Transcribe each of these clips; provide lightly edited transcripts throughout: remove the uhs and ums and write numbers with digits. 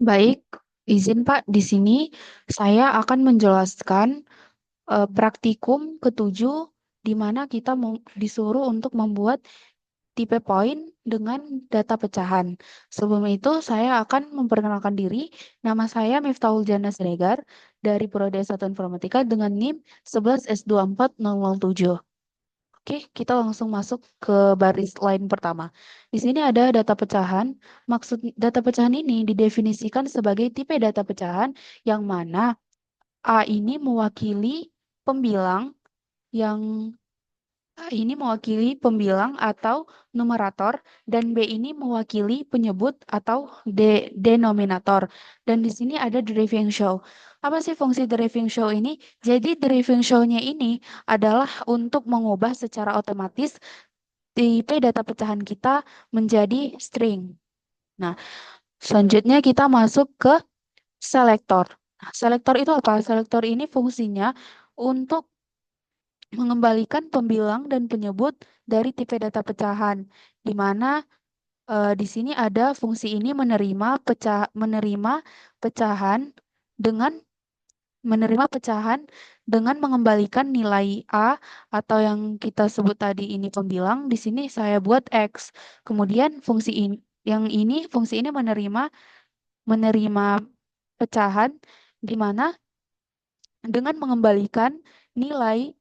Baik, izin Pak, di sini saya akan menjelaskan praktikum ketujuh di mana kita disuruh untuk membuat tipe poin dengan data pecahan. Sebelum itu, saya akan memperkenalkan diri. Nama saya Miftahul Jana Siregar dari Prodi S1 Informatika dengan NIM 11S24007. Oke, kita langsung masuk ke baris line pertama. Di sini ada data pecahan. Maksud data pecahan ini didefinisikan sebagai tipe data pecahan yang mana A ini mewakili pembilang yang A ini mewakili pembilang atau numerator dan B ini mewakili penyebut atau denominator. Dan di sini ada driving show. Apa sih fungsi driving show ini? Jadi driving show-nya ini adalah untuk mengubah secara otomatis tipe data pecahan kita menjadi string. Nah, selanjutnya kita masuk ke selektor. Nah, selektor itu apa? Selektor ini fungsinya untuk mengembalikan pembilang dan penyebut dari tipe data pecahan, di mana di sini ada fungsi ini menerima pecahan dengan mengembalikan nilai A atau yang kita sebut tadi ini pembilang, di sini saya buat X. Kemudian fungsi ini menerima pecahan di mana dengan mengembalikan nilai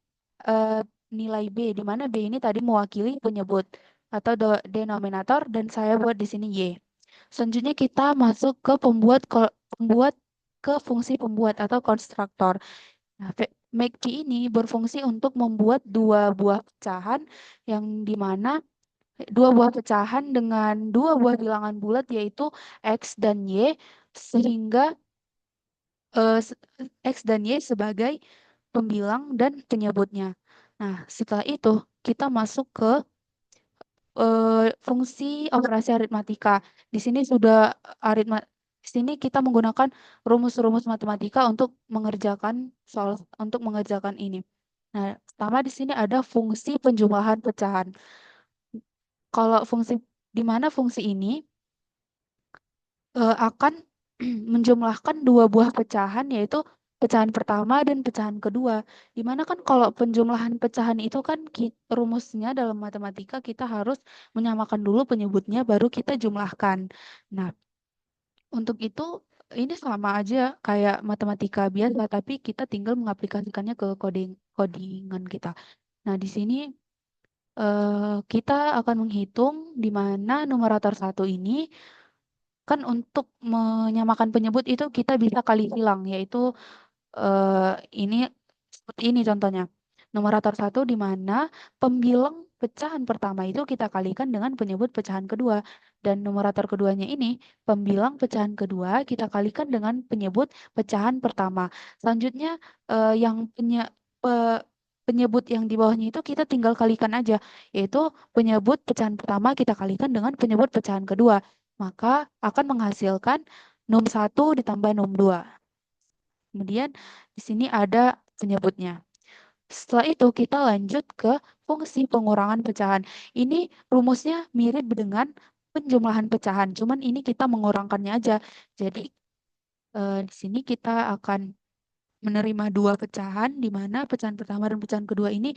eh, nilai B, di mana B ini tadi mewakili penyebut atau denominator dan saya buat di sini Y. Selanjutnya kita masuk ke pembuat ke fungsi pembuat atau konstruktor. Nah, make ini berfungsi untuk membuat dua buah pecahan yang di mana dua buah pecahan dengan dua buah bilangan bulat yaitu X dan Y sehingga eh, X dan Y sebagai pembilang dan penyebutnya. Nah, setelah itu kita masuk ke fungsi operasi aritmatika. Di sini sudah aritma di sini kita menggunakan rumus-rumus matematika untuk mengerjakan ini. Nah, pertama di sini ada fungsi penjumlahan pecahan. Kalau di mana fungsi ini akan menjumlahkan dua buah pecahan yaitu pecahan pertama dan pecahan kedua. Dimana kan kalau penjumlahan pecahan itu kan rumusnya dalam matematika kita harus menyamakan dulu penyebutnya baru kita jumlahkan. Nah, untuk itu ini sama aja kayak matematika biasa tapi kita tinggal mengaplikasikannya ke codingan kita. Nah, di sini kita akan menghitung di mana numerator satu ini kan untuk menyamakan penyebut itu kita bisa kali silang, yaitu ini seperti ini contohnya. Numerator satu di mana pembilang pecahan pertama itu kita kalikan dengan penyebut pecahan kedua. Dan numerator keduanya ini pembilang pecahan kedua kita kalikan dengan penyebut pecahan pertama. Selanjutnya yang penyebut yang di bawahnya itu kita tinggal kalikan aja, yaitu penyebut pecahan pertama kita kalikan dengan penyebut pecahan kedua. Maka akan menghasilkan num satu ditambah num 2. Kemudian di sini ada penyebutnya. Setelah itu kita lanjut ke fungsi pengurangan pecahan. Ini rumusnya mirip dengan penjumlahan pecahan, cuman ini kita mengurangkannya aja. Jadi di sini kita akan menerima dua pecahan, di mana pecahan pertama dan pecahan kedua ini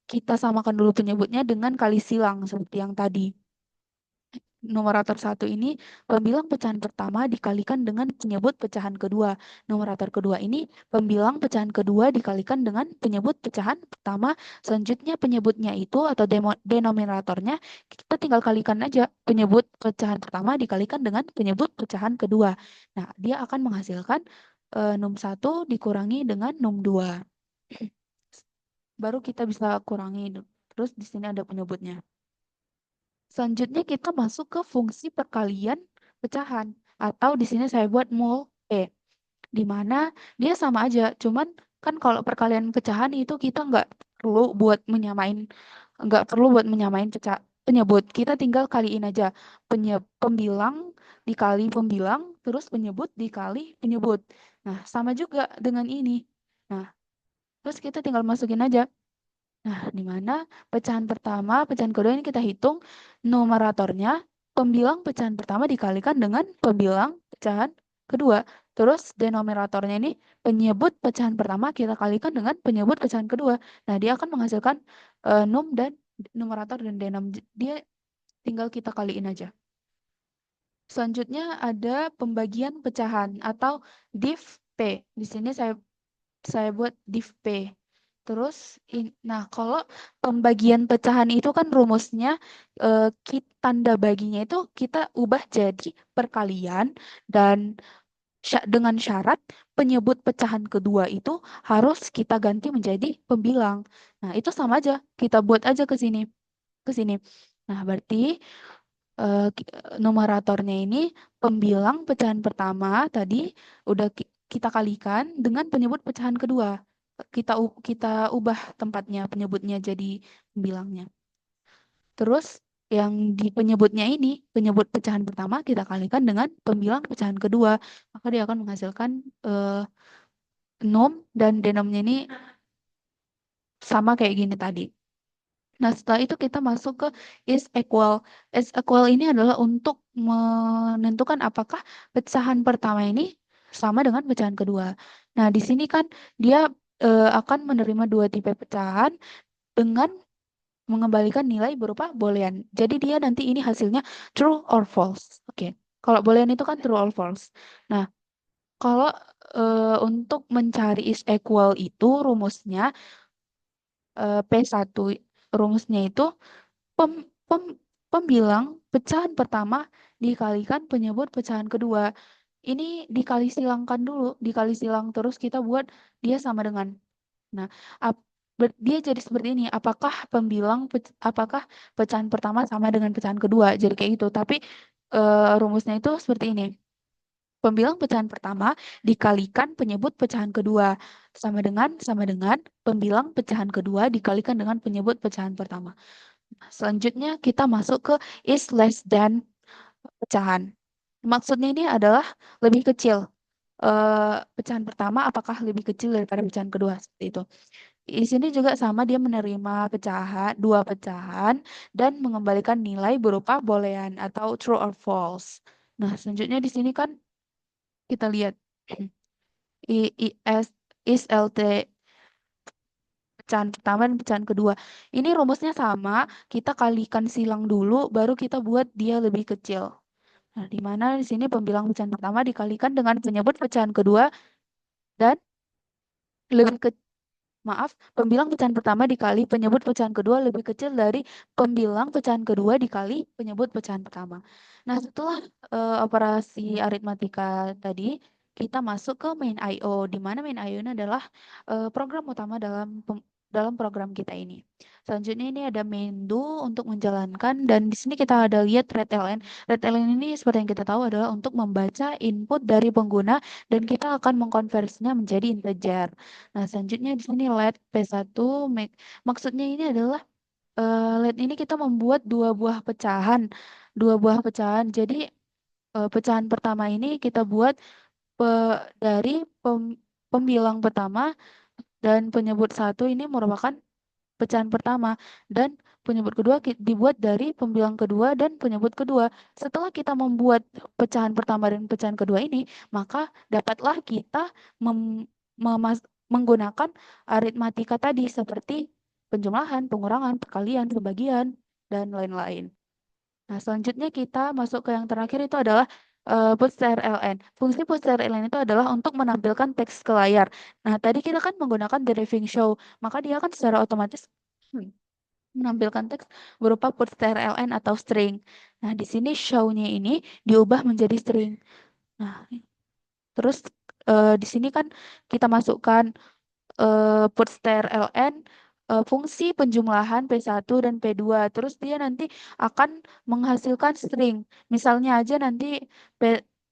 kita samakan dulu penyebutnya dengan kali silang seperti yang tadi. Numerator satu ini pembilang pecahan pertama dikalikan dengan penyebut pecahan kedua. Numerator kedua ini pembilang pecahan kedua dikalikan dengan penyebut pecahan pertama. Selanjutnya penyebutnya itu atau denominatornya kita tinggal kalikan aja. Penyebut pecahan pertama dikalikan dengan penyebut pecahan kedua. Nah, dia akan menghasilkan num 1 dikurangi dengan num 2. Baru kita bisa kurangi. Terus di sini ada penyebutnya. Selanjutnya kita masuk ke fungsi perkalian pecahan atau di sini saya buat mul P, di mana dia sama aja, cuman kan kalau perkalian pecahan itu kita nggak perlu buat menyamain penyebut, kita tinggal kaliin aja pembilang dikali pembilang terus penyebut dikali penyebut. Nah, sama juga dengan ini. Nah, terus kita tinggal masukin aja. Nah, di mana pecahan pertama, pecahan kedua ini kita hitung numeratornya, pembilang pecahan pertama dikalikan dengan pembilang pecahan kedua. Terus denominatornya ini penyebut pecahan pertama kita kalikan dengan penyebut pecahan kedua. Nah, dia akan menghasilkan num dan numerator dan denom. Dia tinggal kita kaliin aja. Selanjutnya ada pembagian pecahan atau div P. Di sini saya buat div P. Terus, nah kalau pembagian pecahan itu kan rumusnya tanda baginya itu kita ubah jadi perkalian dan dengan syarat penyebut pecahan kedua itu harus kita ganti menjadi pembilang. Nah, itu sama aja. Kita buat aja ke sini. Ke sini. Nah, berarti numeratornya ini pembilang pecahan pertama tadi udah kita kalikan dengan penyebut pecahan kedua. Kita ubah tempatnya penyebutnya jadi pembilangnya. Terus yang di penyebutnya ini, penyebut pecahan pertama kita kalikan dengan pembilang pecahan kedua, maka dia akan menghasilkan nom dan denomnya ini sama kayak gini tadi. Nah, setelah itu kita masuk ke is equal. Is equal ini adalah untuk menentukan apakah pecahan pertama ini sama dengan pecahan kedua. Nah, di sini kan dia akan menerima dua tipe pecahan dengan mengembalikan nilai berupa boolean. Jadi dia nanti ini hasilnya true or false. Oke. Kalau boolean itu kan true or false. Nah, kalau untuk mencari is equal itu rumusnya P1 rumusnya itu pem, pem- pembilang pecahan pertama dikalikan penyebut pecahan kedua. Ini dikali silangkan dulu, dikali silang terus kita buat dia sama dengan. Nah, dia jadi seperti ini. Apakah pecahan pertama sama dengan pecahan kedua? Jadi kayak gitu. Tapi rumusnya itu seperti ini. Pembilang pecahan pertama dikalikan penyebut pecahan kedua sama dengan pembilang pecahan kedua dikalikan dengan penyebut pecahan pertama. Selanjutnya kita masuk ke is less than pecahan. Maksudnya ini adalah lebih kecil. Pecahan pertama apakah lebih kecil daripada pecahan kedua seperti itu. Di sini juga sama dia menerima dua pecahan dan mengembalikan nilai berupa boolean atau true or false. Nah, selanjutnya di sini kan kita lihat IIS is LT pecahan pertama dan pecahan kedua. Ini rumusnya sama, kita kalikan silang dulu baru kita buat dia lebih kecil. Nah, di mana di sini pembilang pecahan pertama dikalikan dengan penyebut pecahan kedua dan lebih ke maaf, pembilang pecahan pertama dikali penyebut pecahan kedua lebih kecil dari pembilang pecahan kedua dikali penyebut pecahan pertama. Nah, setelah operasi aritmatika tadi, kita masuk ke main I/O, di mana main I/O ini adalah program utama dalam program kita ini. Selanjutnya ini ada main do untuk menjalankan dan di sini kita ada lihat readln. Readln ini seperti yang kita tahu adalah untuk membaca input dari pengguna dan kita akan mengkonversinya menjadi integer. Nah, selanjutnya di sini LED P1 maksudnya ini adalah LED ini kita membuat dua buah pecahan. Dua buah pecahan. Jadi pecahan pertama ini kita buat dari pembilang pertama dan penyebut satu ini merupakan pecahan pertama dan penyebut kedua dibuat dari pembilang kedua dan penyebut kedua. Setelah kita membuat pecahan pertama dan pecahan kedua ini, maka dapatlah kita menggunakan aritmatika tadi seperti penjumlahan, pengurangan, perkalian, pembagian, dan lain-lain. Nah, selanjutnya kita masuk ke yang terakhir itu adalah ln. Fungsi ln itu adalah untuk menampilkan teks ke layar. Nah, tadi kita kan menggunakan deriving show, maka dia kan secara otomatis menampilkan teks berupa ln atau string. Nah, di sini show-nya ini diubah menjadi string. Nah, terus di sini kan kita masukkan ln fungsi penjumlahan P1 dan P2. Terus dia nanti akan menghasilkan string. Misalnya aja nanti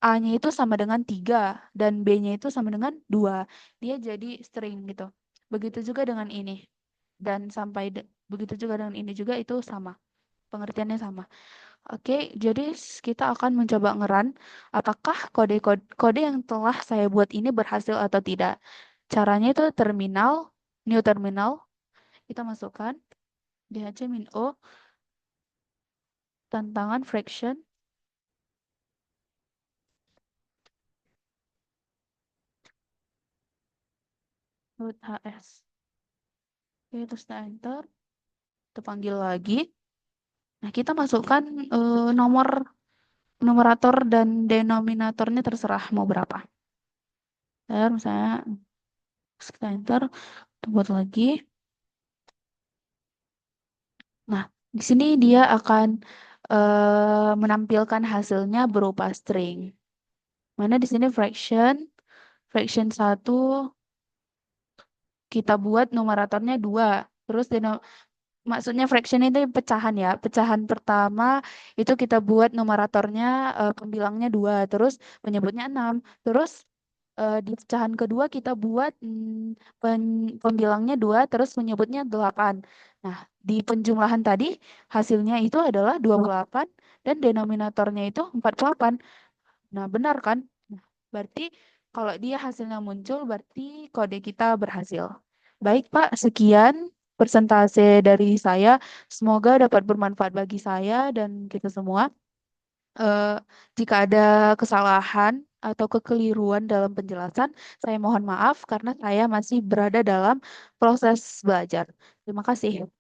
A-nya itu sama dengan 3 dan B-nya itu sama dengan 2. Dia jadi string gitu. Begitu juga dengan ini. Dan begitu juga dengan ini juga itu sama. Pengertiannya sama. Oke, jadi kita akan mencoba ngeran apakah kode yang telah saya buat ini berhasil atau tidak. Caranya itu new terminal, kita masukkan dhmin-o, tantangan fraction, root HS. Oke, terus kita enter. Kita panggil lagi. Nah, kita masukkan nomor numerator dan denominatornya terserah mau berapa. Ntar misalnya kita enter, kita buat lagi. Nah, di sini dia akan menampilkan hasilnya berupa string. Mana di sini fraction 1 kita buat numeratornya 2. Terus maksudnya fraction itu pecahan ya. Pecahan pertama itu kita buat numeratornya pembilangnya 2, terus penyebutnya 6. Terus di pecahan kedua kita buat pembilangnya 2, terus menyebutnya 8. Nah, di penjumlahan tadi hasilnya itu adalah 28 dan denominatornya itu 48. Nah, benar kan? Nah, berarti kalau dia hasilnya muncul, berarti kode kita berhasil. Baik, Pak, sekian persentase dari saya. Semoga dapat bermanfaat bagi saya dan kita semua. Eh, Jika ada kesalahan atau kekeliruan dalam penjelasan, saya mohon maaf karena saya masih berada dalam proses belajar. Terima kasih.